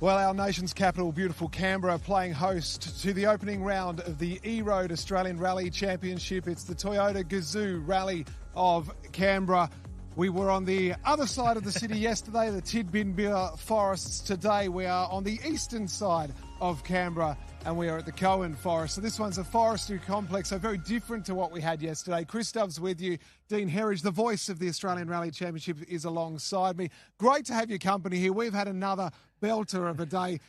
Well, our nation's capital, beautiful Canberra, playing host to the opening round of the EROAD Australian Rally Championship. It's the Toyota Gazoo Rally of Canberra. We were on the other side of the city yesterday, the Tidbinbilla forests. Today we are on the eastern side of Canberra and we are at the Kowen Forest. So this one's a forestry complex, so very different to what we had yesterday. Chris Dove's with you. Dean Herridge, the voice of the Australian Rally Championship, is alongside me. Great to have your company here. We've had another belter of a day,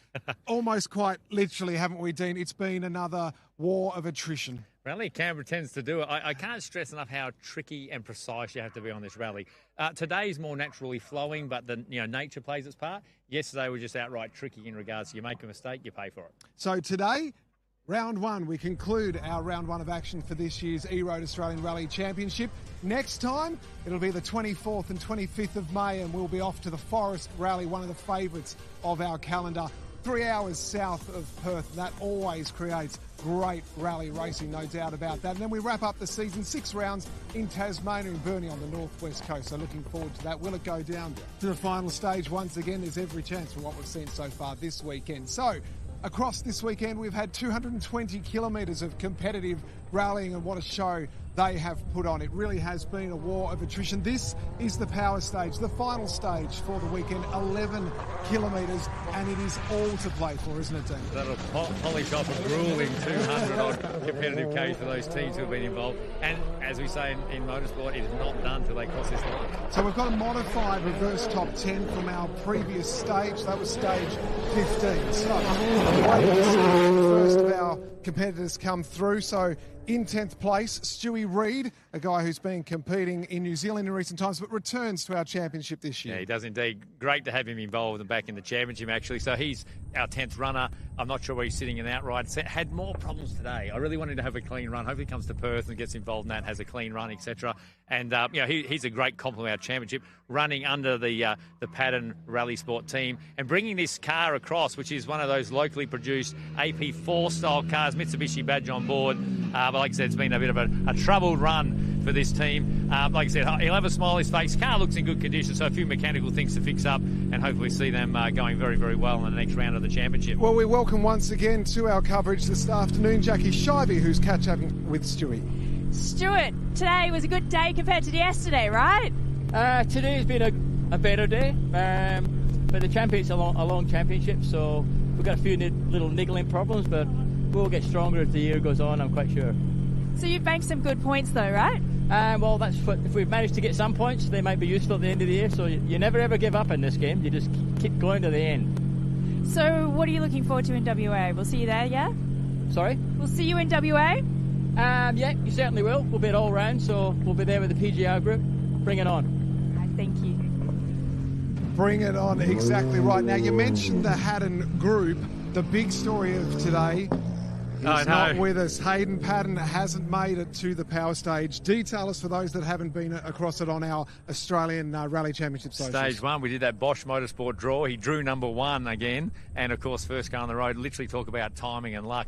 almost quite literally, haven't we, Dean? It's been another war of attrition. Rally Canberra tends to do it. I can't stress enough how tricky and precise you have to be on this rally. Today's more naturally flowing, but nature plays its part. Yesterday was just outright tricky in regards to you make a mistake, you pay for it. So today, round one, we conclude our round one of action for this year's EROAD Australian Rally Championship. Next time, it'll be the 24th and 25th of May, and we'll be off to the Forest Rally, one of the favourites of our calendar. 3 hours south of Perth. That always creates great rally racing, no doubt about that. And then we wrap up the season, 6 rounds in Tasmania and Burnie on the northwest coast. So looking forward to that. Will it go down to the final stage once again? There's every chance for what we've seen so far this weekend. So across this weekend, we've had 220 kilometres of competitive rallying, and what a show they have put on. It really has been a war of attrition. This is the power stage, the final stage for the weekend, 11 kilometres, and it is all to play for, isn't it, Dean? That'll polish off a grueling 200-odd competitive Ks for those teams who have been involved. And as we say in motorsport, it is not done till they cross this line. So we've got a modified reverse top 10 from our previous stage. That was stage 15. So the first of our competitors come through. So in 10th place, Stewie Reid, a guy who's been competing in New Zealand in recent times, but returns to our championship this year. Yeah, he does indeed. Great to have him involved and back in the championship, actually. So he's our 10th runner. I'm not sure where he's sitting in outright. Had more problems today. I really wanted to have a clean run. Hopefully he comes to Perth and gets involved in that, has a clean run, etc. And, he's a great compliment to our championship, running under the Paddon Rally Sport team and bringing this car across, which is one of those locally produced AP4 style cars, Mitsubishi badge on board. But like I said, it's been a bit of a troubled run for this team. Like I said, he'll have a smile on his face. Car looks in good condition, so a few mechanical things to fix up and hopefully see them going very, very well in the next round of the championship. Well, we welcome once again to our coverage this afternoon Jackie Shivey, who's catch-upping with Stewie. Stuart, today was a good day compared to yesterday, right? Today's been a better day, but the championship's a long championship, so we've got a few little niggling problems, but we'll get stronger as the year goes on, I'm quite sure. So you've banked some good points though, right? Well, if we've managed to get some points, they might be useful at the end of the year, so you never ever give up in this game, you just keep going to the end. So what are you looking forward to in WA? We'll see you there, yeah? Sorry? We'll see you in WA? Yeah, you certainly will. We'll be at all round, so we'll be there with the PGR group. Bring it on. Thank you. Bring it on, exactly right. Now, you mentioned the Haddon group. The big story of today is not with us. Hayden Paddon hasn't made it to the power stage. Detail us for those that haven't been across it on our Australian Rally Championship socials. Stage 1, we did that Bosch Motorsport draw. He drew number 1 again, and of course, first car on the road. Literally talk about timing and luck.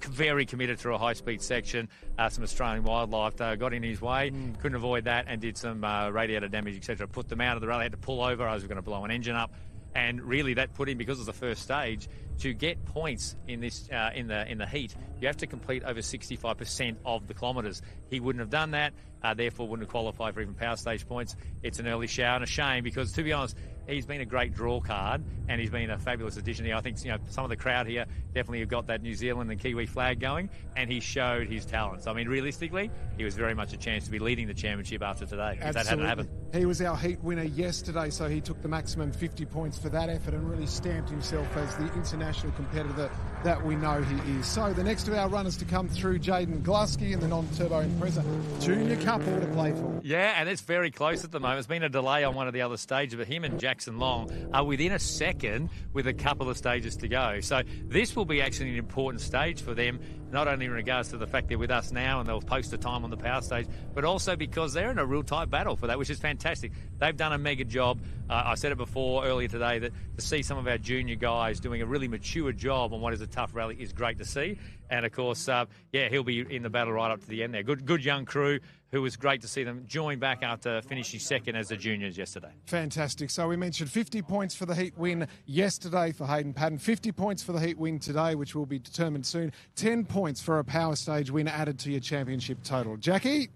Very committed through a high-speed section. Some Australian wildlife got in his way, couldn't avoid that, and did some radiator damage, etc. Put them out of the rally. Had to pull over. I was going to blow an engine up. And really, that put him, because it was the first stage, to get points in this in the heat, you have to complete over 65% of the kilometres. He wouldn't have done that, therefore wouldn't have qualified for even power stage points. It's an early shower and a shame because, to be honest, he's been a great draw card and he's been a fabulous addition here. I think some of the crowd here definitely have got that New Zealand and Kiwi flag going, and he showed his talents. I mean, realistically, he was very much a chance to be leading the championship after today. If that hadn't happened. He was our heat winner yesterday, so he took the maximum 50 points for that effort and really stamped himself as the international competitor that we know he is. So the next of our runners to come through, Jaden Glusky in the non-turbo Impreza Junior Cup, all to play for. Yeah, and it's very close at the moment. There's been a delay on one of the other stages, but him and Jackson Long are within a second with a couple of stages to go. So this will be actually an important stage for them, not only in regards to the fact they're with us now and they'll post a time on the power stage, but also because they're in a real tight battle for that, which is fantastic. They've done a mega job. I said it before earlier today that to see some of our junior guys doing a really mature job on what is a tough rally is great to see. And of course, he'll be in the battle right up to the end there. Good young crew who was great to see them join back after finishing second as the juniors yesterday. Fantastic. So we mentioned 50 points for the heat win yesterday for Hayden Paddon, 50 points for the heat win today, which will be determined soon, 10 points for a power stage win added to your championship total. Jackie?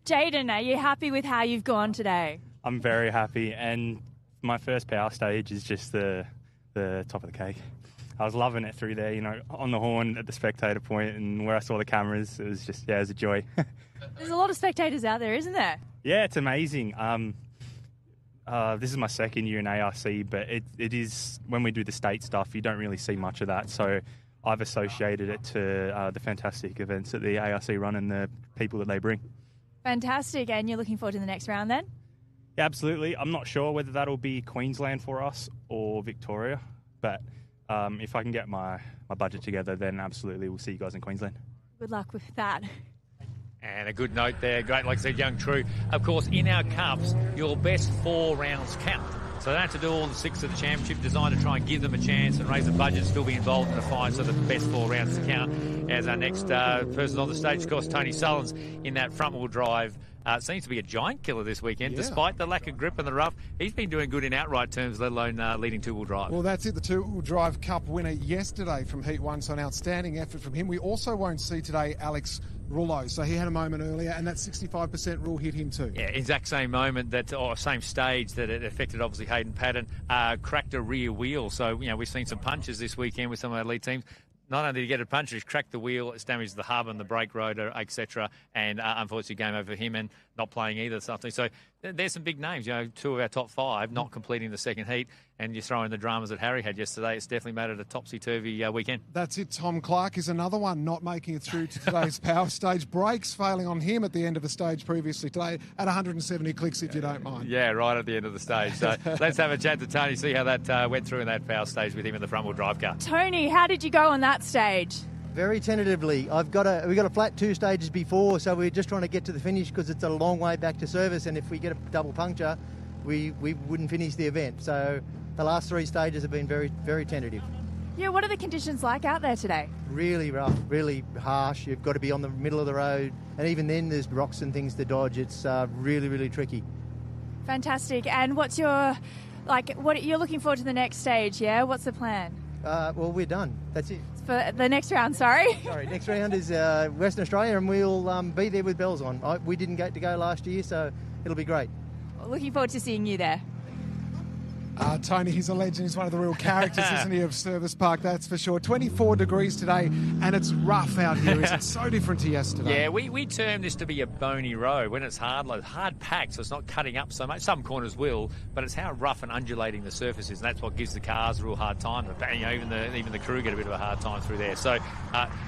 Jaden, are you happy with how you've gone today? I'm very happy, and my first power stage is just the top of the cake. I was loving it through there, you know, on the horn at the spectator point and where I saw the cameras. It was just, it was a joy. There's a lot of spectators out there, isn't there? Yeah, it's amazing. This is my second year in ARC, but it is, when we do the state stuff, you don't really see much of that. So I've associated it to the fantastic events that the ARC run and the people that they bring. Fantastic. And you're looking forward to the next round then? Yeah, absolutely. I'm not sure whether that'll be Queensland for us or Victoria, but if I can get my budget together, then absolutely we'll see you guys in Queensland. Good luck with that. And a good note there, great, like I said, young True. Of course, in our cups, your best 4 rounds count. So they don't have to do all the 6 of the championship, designed to try and give them a chance and raise the budget, still be involved in the fight, so the best 4 rounds to count. As our next person on the stage, of course, Tony Sullins in that front-wheel drive. Seems to be a giant killer this weekend, despite the lack of grip and the rough. He's been doing good in outright terms, let alone leading two-wheel drive. Well, that's it. The two-wheel drive cup winner yesterday from Heat 1, so an outstanding effort from him. We also won't see today Alex Rullo, so he had a moment earlier, and that 65% rule hit him too. Yeah, exact same moment, or same stage that it affected, obviously, Hayden Paddon, cracked a rear wheel. So, you know, we've seen some punches this weekend with some of our lead teams. Not only did he get a punch, he's cracked the wheel, it's damaged the hub and the brake rotor, etc. And unfortunately, game over for him and not playing either something. So there's some big names, you know, 2 of our top 5 not completing the second heat. And you throw in the dramas that Harry had yesterday, it's definitely made it a topsy-turvy weekend. That's it. Tom Clark is another one not making it through to today's power stage. Brakes failing on him at the end of the stage previously today at 170 clicks, if you don't mind. Yeah, right at the end of the stage. So let's have a chat to Tony, see how that went through in that power stage with him in the front-wheel drive car. Tony, how did you go on that stage? Very tentatively. We've got a flat 2 stages before, so we're just trying to get to the finish because it's a long way back to service, and if we get a double puncture, we wouldn't finish the event. So the last 3 stages have been very, very tentative. Yeah, what are the conditions like out there today? Really rough, really harsh. You've got to be on the middle of the road, and even then there's rocks and things to dodge. It's really, really tricky. Fantastic. And what's your, what you're looking forward to the next stage, yeah? What's the plan? Well, we're done. That's it. For the next round, sorry. Sorry, next round is Western Australia, and we'll be there with bells on. We didn't get to go last year, so it'll be great. Looking forward to seeing you there. Tony, he's a legend. He's one of the real characters, isn't he, of Service Park, that's for sure. 24 degrees today, and it's rough out here, isn't it? So different to yesterday. Yeah, we term this to be a bony road when it's hard packed, so it's not cutting up so much. Some corners will, but it's how rough and undulating the surface is, and that's what gives the cars a real hard time. You know, even the crew get a bit of a hard time through there. So,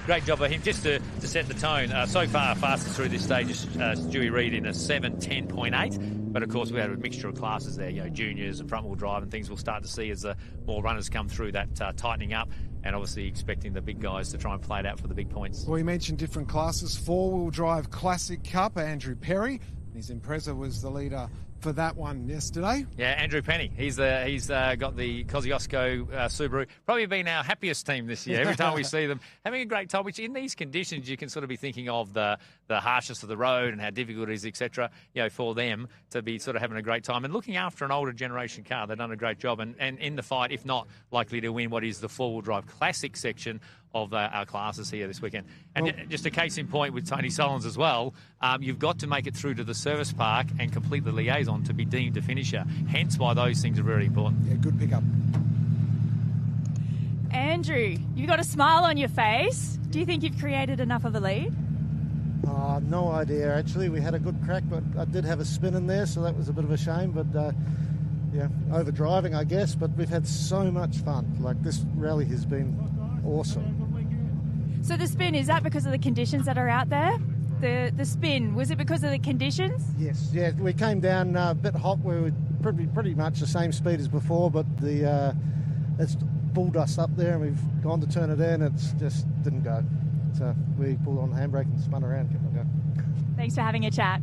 great job by him. Just to set the tone, so far, fastest through this stage is Stewie Reid in a 7:10.8. But of course, we had a mixture of classes there, you know, juniors and front-wheel drive and things we'll start to see as more runners come through that tightening up, and obviously expecting the big guys to try and play it out for the big points. Well, you mentioned different classes. 4-wheel drive Classic Cup, Andrew Perry. His Impreza was the leader for that one yesterday. Yeah, Andrew Penny. He's got the Kosciuszko Subaru. Probably been our happiest team this year. Every time we see them having a great time, which in these conditions you can sort of be thinking of the harshness of the road and how difficult it is, etc. You know, for them to be sort of having a great time and looking after an older generation car. They've done a great job, and in the fight, if not likely to win what is the 4-wheel drive Classic section of our classes here this weekend. And just a case in point with Tony Sullins as well, you've got to make it through to the service park and complete the liaison to be deemed a finisher. Hence why those things are very important. Yeah, good pickup. Andrew, you've got a smile on your face. Do you think you've created enough of a lead? No idea, actually. We had a good crack, but I did have a spin in there, so that was a bit of a shame. But, yeah, over driving, I guess. But we've had so much fun. Like, this rally has been awesome. So the spin, is that because of the conditions that are out there? The spin, was it because of the conditions? Yes, yeah, we came down a bit hot. We were pretty much the same speed as before, but it's pulled us up there, and we've gone to turn it in. It's just didn't go. So we pulled on the handbrake and spun around, kept on going. Thanks for having a chat.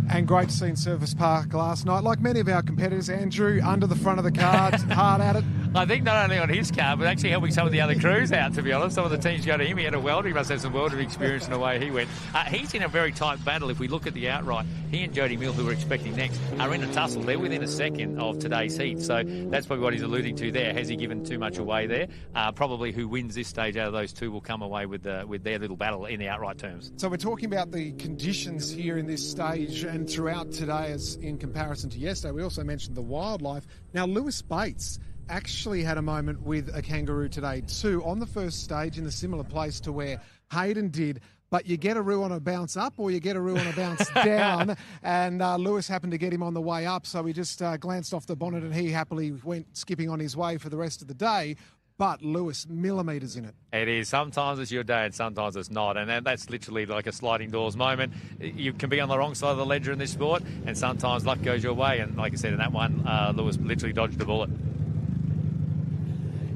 And great to see in Service Park last night. Like many of our competitors, Andrew, under the front of the car, hard at it. I think not only on his car, but actually helping some of the other crews out, to be honest. Some of the teams go to him. He had a welder. He must have some welding experience in the way he went. He's in a very tight battle. If we look at the outright, he and Jody Mill, who we're expecting next, are in a tussle. They're within a second of today's heat. So that's probably what he's alluding to there. Has he given too much away there? Probably who wins this stage out of those two will come away with their little battle in the outright terms. So we're talking about the conditions here in this stage and throughout today as in comparison to yesterday. We also mentioned the wildlife. Now, Lewis Bates actually had a moment with a kangaroo today too on the first stage in a similar place to where Hayden did. But you get a roo on a bounce up or you get a roo on a bounce down. And Lewis happened to get him on the way up. So he just glanced off the bonnet and he happily went skipping on his way for the rest of the day. But Lewis, millimetres in it. It is. Sometimes it's your day and sometimes it's not. And that's literally like a sliding doors moment. You can be on the wrong side of the ledger in this sport and sometimes luck goes your way. And like I said, in that one, Lewis literally dodged the bullet.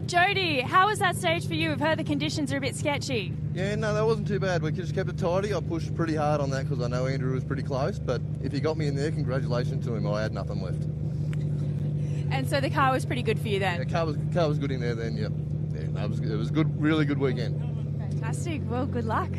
Jody, how was that stage for you? We've heard the conditions are a bit sketchy. Yeah, no, that wasn't too bad. We just kept it tidy. I pushed pretty hard on that because I know Andrew was pretty close. But if he got me in there, congratulations to him. I had nothing left. And so the car was pretty good for you then? Yeah, car was good in there then, yeah. Yeah, it was good, really good weekend. Fantastic. Well, good luck.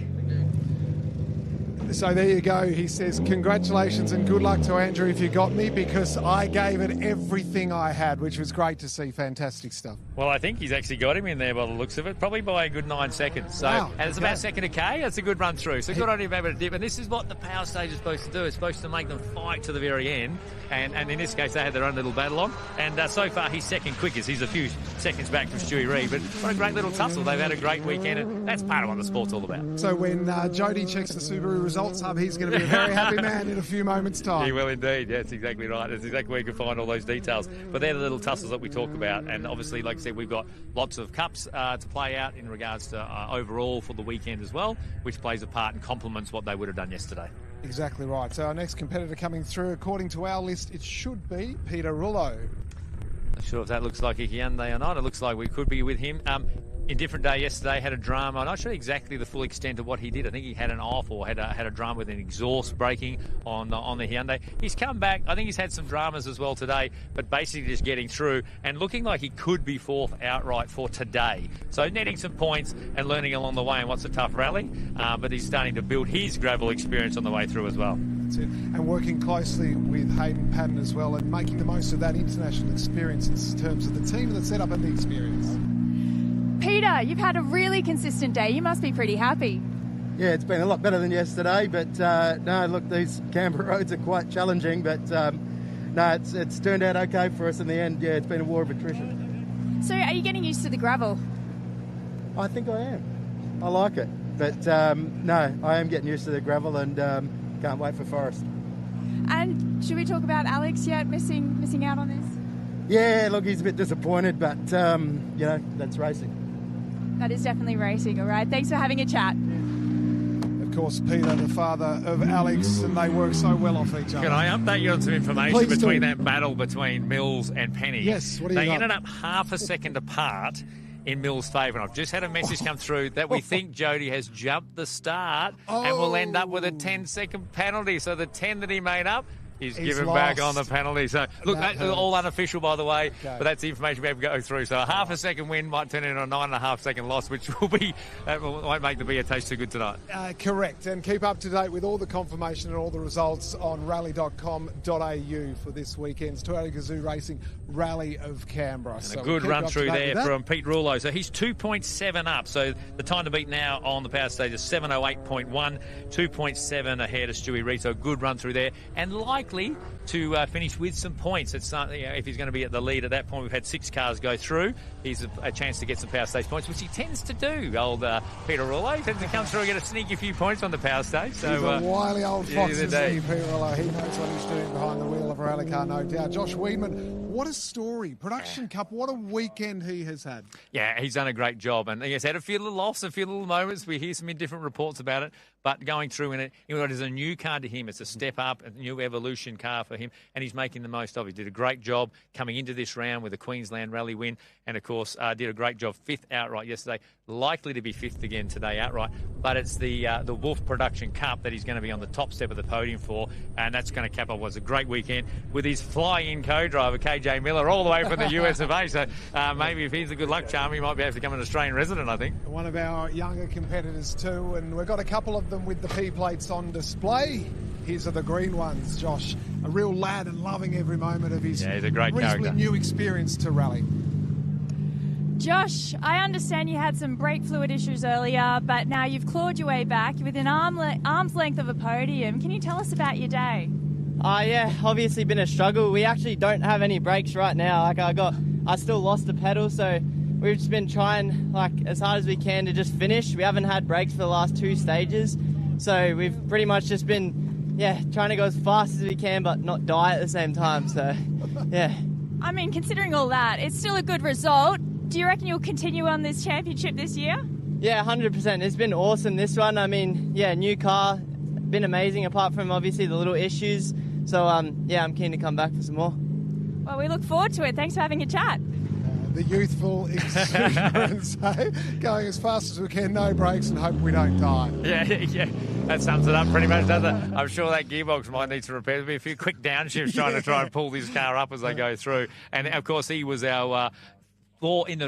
So there you go. He says, congratulations and good luck to Andrew if you got me, because I gave it everything I had, which was great to see. Fantastic stuff. Well, I think he's actually got him in there by the looks of it, probably by a good 9 seconds. So, wow, and it's about second a K. That's a good run through. So good on him able to dip. And this is what the power stage is supposed to do. It's supposed to make them fight to the very end. And in this case, they had their own little battle on. And so far, he's second quickest. He's a few seconds back from Stewie Reid. But what a great little tussle. They've had a great weekend. And that's part of what the sport's all about. So when Jody checks the Subaru Results Hub, he's going to be a very happy man in a few moments' time. He will indeed. Yeah, that's exactly right. That's exactly where you can find all those details. But they're the little tussles that we talk about. And obviously, like I said, we've got lots of cups to play out in regards to overall for the weekend as well, which plays a part and complements what they would have done yesterday. Exactly right. So our next competitor coming through, according to our list, it should be Pedder Rullo. Not sure if that looks like a Hyundai or not. It looks like we could be with him. In different day yesterday, had a drama. I'm not sure exactly the full extent of what he did. I think he had an off or had a drama with an exhaust braking on the Hyundai. He's come back. I think he's had some dramas as well today, but basically just getting through and looking like he could be fourth outright for today. So netting some points and learning along the way in what's a tough rally, but he's starting to build his gravel experience on the way through as well. That's it. And working closely with Hayden Paddon as well and making the most of that international experience in terms of the team, the setup and the experience. Peter, you've had a really consistent day. You must be pretty happy. Yeah, it's been a lot better than yesterday, but no, look, these Canberra roads are quite challenging, but no, it's turned out okay for us in the end. Yeah, it's been a war of attrition. So are you getting used to the gravel? I think I am. I like it, but no, I am getting used to the gravel and can't wait for Forest. And should we talk about Alex yet, missing out on this? Yeah, look, he's a bit disappointed, but, you know, that's racing. That is definitely racing, all right. Thanks for having a chat. Of course, Peter, the father of Alex, and they work so well off each other. Can I update you on some information between that battle between Mills and Penny? Yes, what do you got? They ended up half a second apart in Mills' favour. And I've just had a message come through that we think Jody has jumped the start and will end up with a 10-second penalty. So the 10 that he made up, he's given back on the penalty. So, look, that's all unofficial, by the way, but that's the information we have to go through. So a half a second win might turn into a 9.5 second loss, which won't make the beer taste too good tonight. Correct. And keep up to date with all the confirmation and all the results on rally.com.au for this weekend's Toyota Gazoo Racing Rally of Canberra. And a good run through there from Pete Rullo. So he's 2.7 up. So the time to beat now on the power stage is 7:08.1, 2.7 ahead of Stewie Reid. So a good run through there. And likely to finish with some points. It's if he's going to be at the lead at that point. We've had 6 cars go through. He's a chance to get some power stage points, which he tends to do. Old Peter Rullo tends to come through and get a sneaky few points on the power stage. So he's a wily old fox, isn't he, Peter Rullo? He knows what he's doing behind the wheel of a rally car, no doubt. Josh Weedman, what a story. Production Cup, what a weekend he has had. Yeah, he's done a great job. And he's had a few little offs, a few little moments. We hear some different reports about it. But going through in it, it is a new car to him. It's a step up, a new evolution car for him, and he's making the most of it. He did a great job coming into this round with a Queensland Rally win, and, of course, did a great job 5th outright yesterday. Likely to be 5th again today outright. But but it's the Wolf Production Cup that he's going to be on the top step of the podium for, and that's going to cap off what's a great weekend with his fly-in co-driver, KJ Miller, all the way from the US of A. So maybe if he's a good luck charm, he might be able to become an Australian resident, I think. One of our younger competitors too, and we've got a couple of them with the P-plates on display. Here's are the green ones, Josh. A real lad and loving every moment of his he's a great reasonably character. new experience to rally. Josh, I understand you had some brake fluid issues earlier, but now you've clawed your way back within arm's length of a podium. Can you tell us about your day? Yeah, obviously been a struggle. We actually don't have any brakes right now. I still lost the pedal, so we've just been trying as hard as we can to just finish. We haven't had brakes for the last 2 stages, so we've pretty much just been trying to go as fast as we can but not die at the same time. So I mean, considering all that, it's still a good result. Do you reckon you'll continue on this championship this year? Yeah, 100%. It's been awesome, this one. I mean, new car, been amazing apart from obviously the little issues. So, I'm keen to come back for some more. Well, we look forward to it. Thanks for having a chat. The youthful exuberance, going as fast as we can, no brakes, and hope we don't die. Yeah, that sums it up pretty much, doesn't it? I'm sure that gearbox might need some repair. There'll be a few quick downshifts trying to pull this car up as they go through. And, of course, he was our... Four in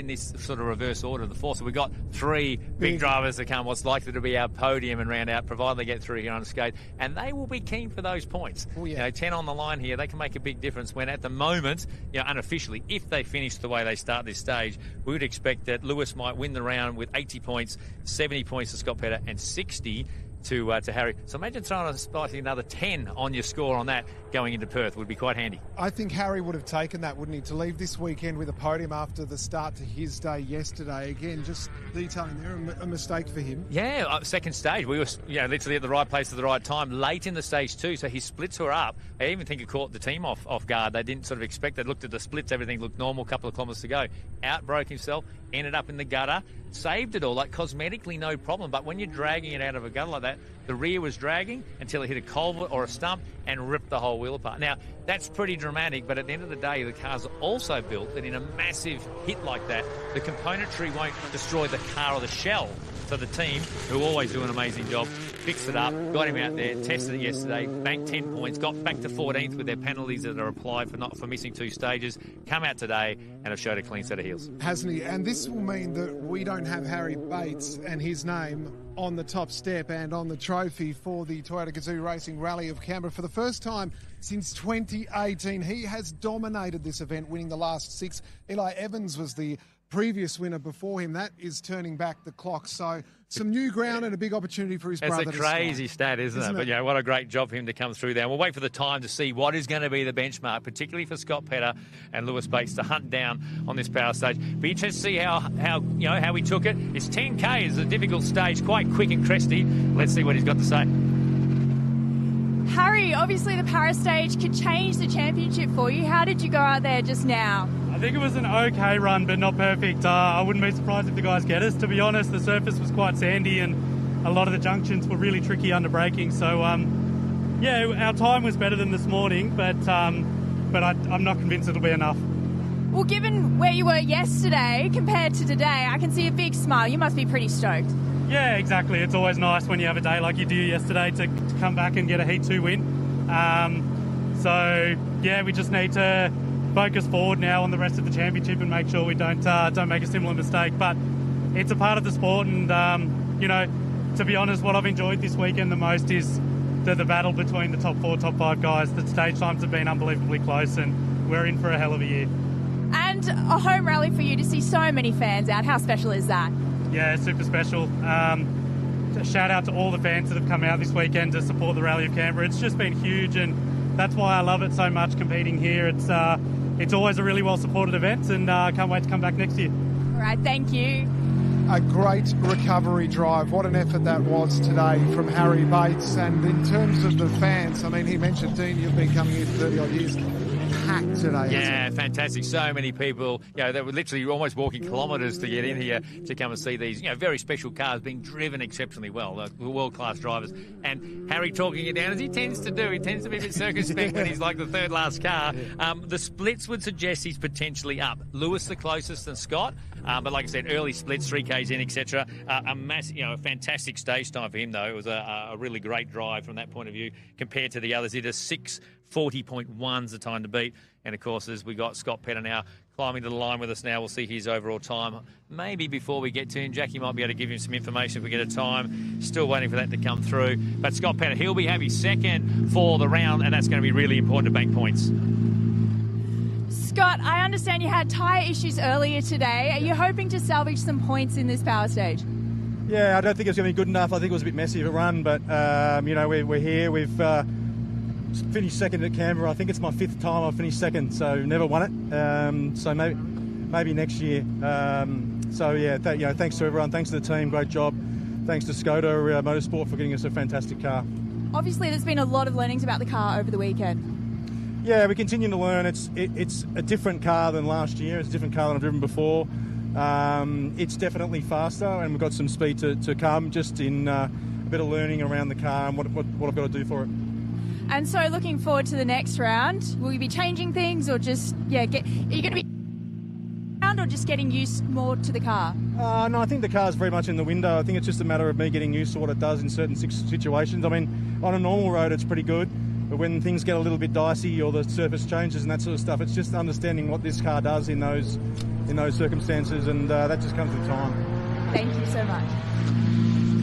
this sort of reverse order, the four. So we've got 3 big drivers to come, what's likely to be our podium and round out, provided they get through here unscathed. And they will be keen for those points. Oh, yeah. 10 on the line here, they can make a big difference when at the moment, unofficially, if they finish the way they start this stage, we would expect that Lewis might win the round with 80 points, 70 points to Scott Pedder, and 60 to Harry. So imagine throwing another 10 on your score on that going into Perth would be quite handy. I think Harry would have taken that, wouldn't he, to leave this weekend with a podium after the start to his day yesterday. Again, just detailing there, a mistake for him. Yeah, second stage. We were literally at the right place at the right time, late in the stage too, so his splits were up. I even think it caught the team off guard. They didn't sort of expect. They looked at the splits, everything looked normal, a couple of kilometres to go. Outbroke himself, ended up in the gutter, saved it all, cosmetically no problem, but when you're dragging it out of a gutter like that, the rear was dragging until it hit a culvert or a stump and ripped the whole wheel apart. Now, that's pretty dramatic, but at the end of the day, the car's also built that in a massive hit like that, the componentry won't destroy the car or the shell. So the team, who always do an amazing job, fixed it up, got him out there, tested it yesterday, banked 10 points, got back to 14th with their penalties that are applied for missing 2 stages, come out today and have showed a clean set of heels. Hasn't he? And this will mean that we don't have Harry Bates and his name on the top step and on the trophy for the Toyota Gazoo Racing Rally of Canberra for the first time since 2018. He has dominated this event, winning the last 6. Eli Evans was the previous winner before him. That is turning back the clock. So some new ground and a big opportunity for his brother. It's a crazy stat, isn't it? But what a great job for him to come through there. And we'll wait for the time to see what is going to be the benchmark, particularly for Scott Pedder and Lewis Bates to hunt down on this power stage. Be interested to see how he took it. It's 10K is a difficult stage, quite quick and cresty. Let's see what he's got to say. Harry, obviously the Paris stage could change the championship for you. How did you go out there just now? I think it was an okay run, but not perfect. I wouldn't be surprised if the guys get us. To be honest, the surface was quite sandy and a lot of the junctions were really tricky under braking. So, our time was better than this morning, but I'm not convinced it'll be enough. Well, given where you were yesterday compared to today, I can see a big smile. You must be pretty stoked. Yeah, exactly. It's always nice when you have a day like you do yesterday to come back and get a Heat 2 win. We just need to focus forward now on the rest of the championship and make sure we don't make a similar mistake. But it's a part of the sport, and to be honest, what I've enjoyed this weekend the most is the battle between the top 4, top 5 guys. The stage times have been unbelievably close, and we're in for a hell of a year. And a home rally for you to see so many fans out. How special is that? Yeah, super special. Shout out to all the fans that have come out this weekend to support the Rally of Canberra. It's just been huge, and that's why I love it so much competing here. It's always a really well supported event, and I can't wait to come back next year. All right, thank you. A great recovery drive. What an effort that was today from Harry Bates. And in terms of the fans, I mean, he mentioned, Dean, you've been coming here for 30 odd years. packed today. Yeah, fantastic. So many people. They were literally almost walking kilometres to get in here to come and see these, very special cars being driven exceptionally well. World-class drivers. And Harry talking it down as he tends to do. He tends to be a bit circumspect when he's like the third last car. The splits would suggest he's potentially up. Lewis the closest than Scott. But like I said, early splits, 3Ks in, etc. A massive, a fantastic stage time for him, though. It was a really great drive from that point of view compared to the others. It is 6:40.1's the time to beat. And, of course, as we got Scott Pedder now climbing to the line with us now, we'll see his overall time. Maybe before we get to him, Jackie might be able to give him some information if we get a time. Still waiting for that to come through. But Scott Pedder, he'll be having second for the round, and that's going to be really important to bank points. Scott, I understand you had tyre issues earlier today. Are you hoping to salvage some points in this power stage? Yeah, I don't think it's going to be good enough. I think it was a bit messy of a run, but, we're here. We've finished second at Canberra. I think it's my 5th time I've finished second, so never won it. So maybe next year. Thanks to everyone. Thanks to the team. Great job. Thanks to Skoda Motorsport for getting us a fantastic car. Obviously, there's been a lot of learnings about the car over the weekend. Yeah, we continue to learn. It's a different car than last year. It's a different car than I've driven before. It's definitely faster, and we've got some speed to come, just in a bit of learning around the car and what I've got to do for it. And so looking forward to the next round, will you be changing things or just, are you going to be around or just getting used more to the car? No, I think the car's very much in the window. I think it's just a matter of me getting used to what it does in certain situations. I mean, on a normal road it's pretty good. But when things get a little bit dicey or the surface changes and that sort of stuff, it's just understanding what this car does in those circumstances, and that just comes with time. Thank you so much.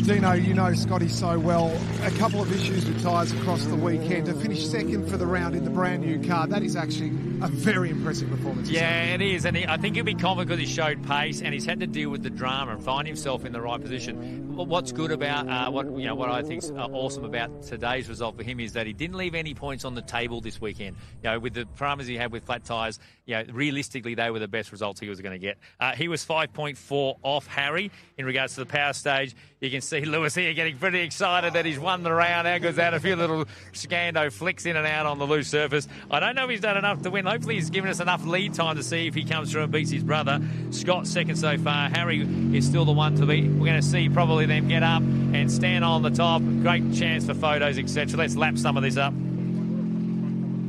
Dino, you know Scotty so well. A couple of issues with tyres across the weekend. To finish second for the round in the brand new car, that is actually a very impressive performance. Yeah, it is. And I think he'll be confident because he showed pace and he's had to deal with the drama and find himself in the right position. What's good about what I think's awesome about today's result for him is that he didn't leave any points on the table this weekend. With the parameters he had with flat tyres, realistically they were the best results he was going to get. He was 5.4 off Harry in regards to the power stage. You can see Lewis here getting pretty excited that he's won the round. Out goes out a few little Scando flicks in and out on the loose surface. I don't know if he's done enough to win. Hopefully he's given us enough lead time to see if he comes through and beats his brother. Scott's second so far. Harry is still the one to beat. We're going to see probably them get up and stand on the top. Great chance for photos, etc. Let's lap some of this up.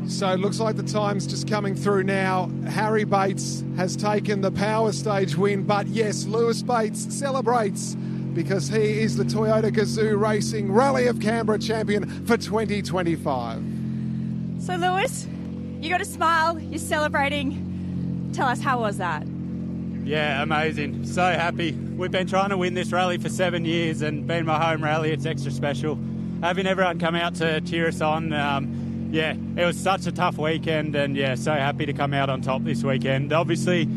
So it looks like the time's just coming through now. Harry Bates has taken the power stage win, but yes, Lewis Bates celebrates because he is the Toyota Gazoo Racing Rally of Canberra champion for 2025. So Lewis, you got a smile, you're celebrating. Tell us, how was that? Yeah, amazing. So happy. We've been trying to win this rally for 7 years, and being my home rally, it's extra special. Having everyone come out to cheer us on, it was such a tough weekend, and so happy to come out on top this weekend. Obviously,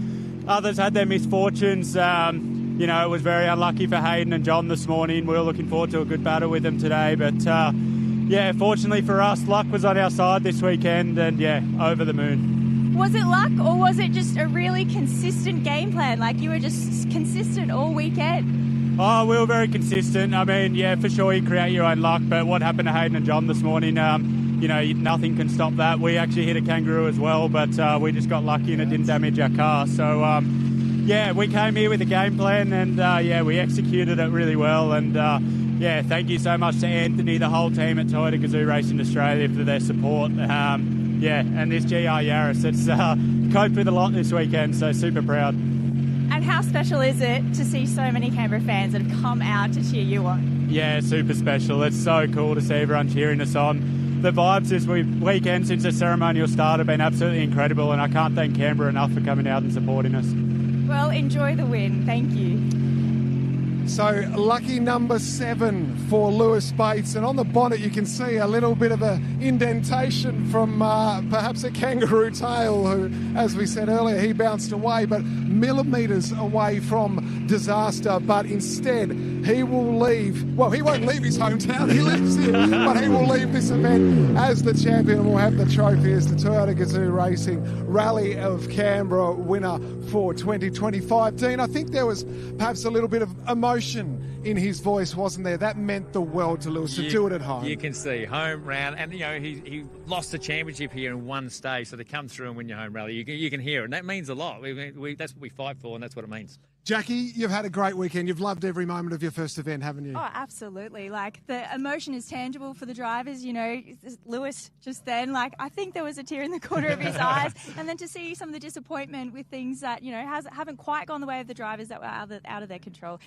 others had their misfortunes. It was very unlucky for Hayden and John this morning. We were looking forward to a good battle with them today, but fortunately for us, luck was on our side this weekend, and over the moon. Was it luck, or was it just a really consistent game plan? Like you were just consistent all weekend? Oh, we were very consistent. I mean, for sure you create your own luck, but what happened to Hayden and John this morning, nothing can stop that. We actually hit a kangaroo as well, but we just got lucky and it didn't damage our car. So, we came here with a game plan, and we executed it really well. And thank you so much to Anthony, the whole team at Toyota Gazoo Racing Australia for their support. And this GR Yaris, it's coped with a lot this weekend, so super proud. And how special is it to see so many Canberra fans that have come out to cheer you on? Yeah, super special. It's so cool to see everyone cheering us on. The vibes this weekend since the ceremonial start have been absolutely incredible, and I can't thank Canberra enough for coming out and supporting us. Well, enjoy the win. Thank you. So lucky number 7 for Lewis Bates, and on the bonnet you can see a little bit of an indentation from perhaps a kangaroo tail, who, as we said earlier, he bounced away, but millimetres away from disaster. But instead he will leave. Well, he won't leave his hometown. He lives here, but he will leave this event as the champion and will have the trophy as the Toyota Gazoo Racing Rally of Canberra winner for 2025. Dean, I think there was perhaps a little bit of emotion in his voice, wasn't there? That meant the world to Lewis to do it at home. You can see home round, and he lost the championship here in one stage, so to come through and win your home rally, you can hear it, and that means a lot. That's what we fight for, and that's what it means. Jackie, you've had a great weekend. You've loved every moment of your first event, haven't you? Oh, absolutely. Like, the emotion is tangible for the drivers. You know, Lewis just then, like, I think there was a tear in the corner of his eyes. And then to see some of the disappointment with things that, you know, haven't quite gone the way of the drivers that were out of their control.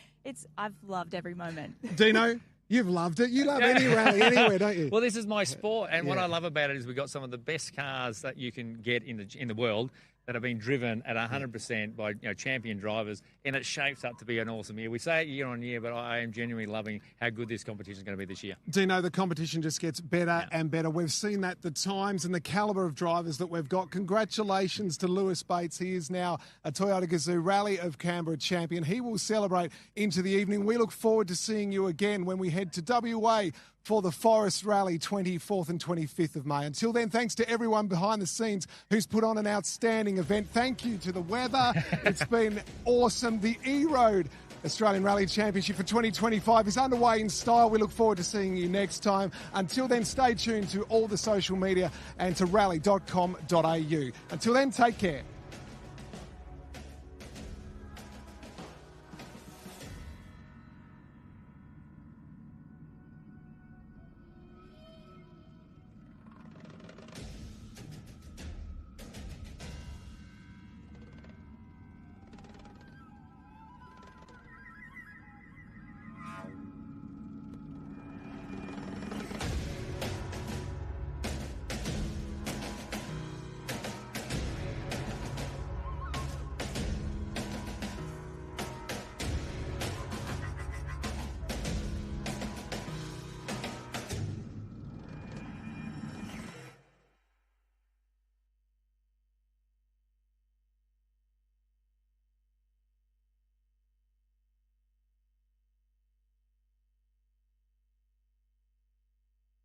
I've loved every moment. Dino? You've loved it. You love any rally anywhere, don't you? Well, this is my sport, and what I love about it is we've got some of the best cars that you can get in the world that have been driven at 100% by champion drivers, and it shapes up to be an awesome year. We say it year on year, but I am genuinely loving how good this competition is going to be this year. Dino, the competition just gets better and better. We've seen that, the times and the calibre of drivers that we've got. Congratulations to Lewis Bates. He is now a Toyota Gazoo Rally of Canberra champion. He will celebrate into the evening. We look forward to seeing you again when we head to WA for the Forest Rally 24th and 25th of May. Until then, thanks to everyone behind the scenes who's put on an outstanding event. Thank you to the weather. It's been awesome. The EROAD Australian Rally Championship for 2025 is underway in style. We look forward to seeing you next time. Until then, stay tuned to all the social media and to rally.com.au. Until then, take care.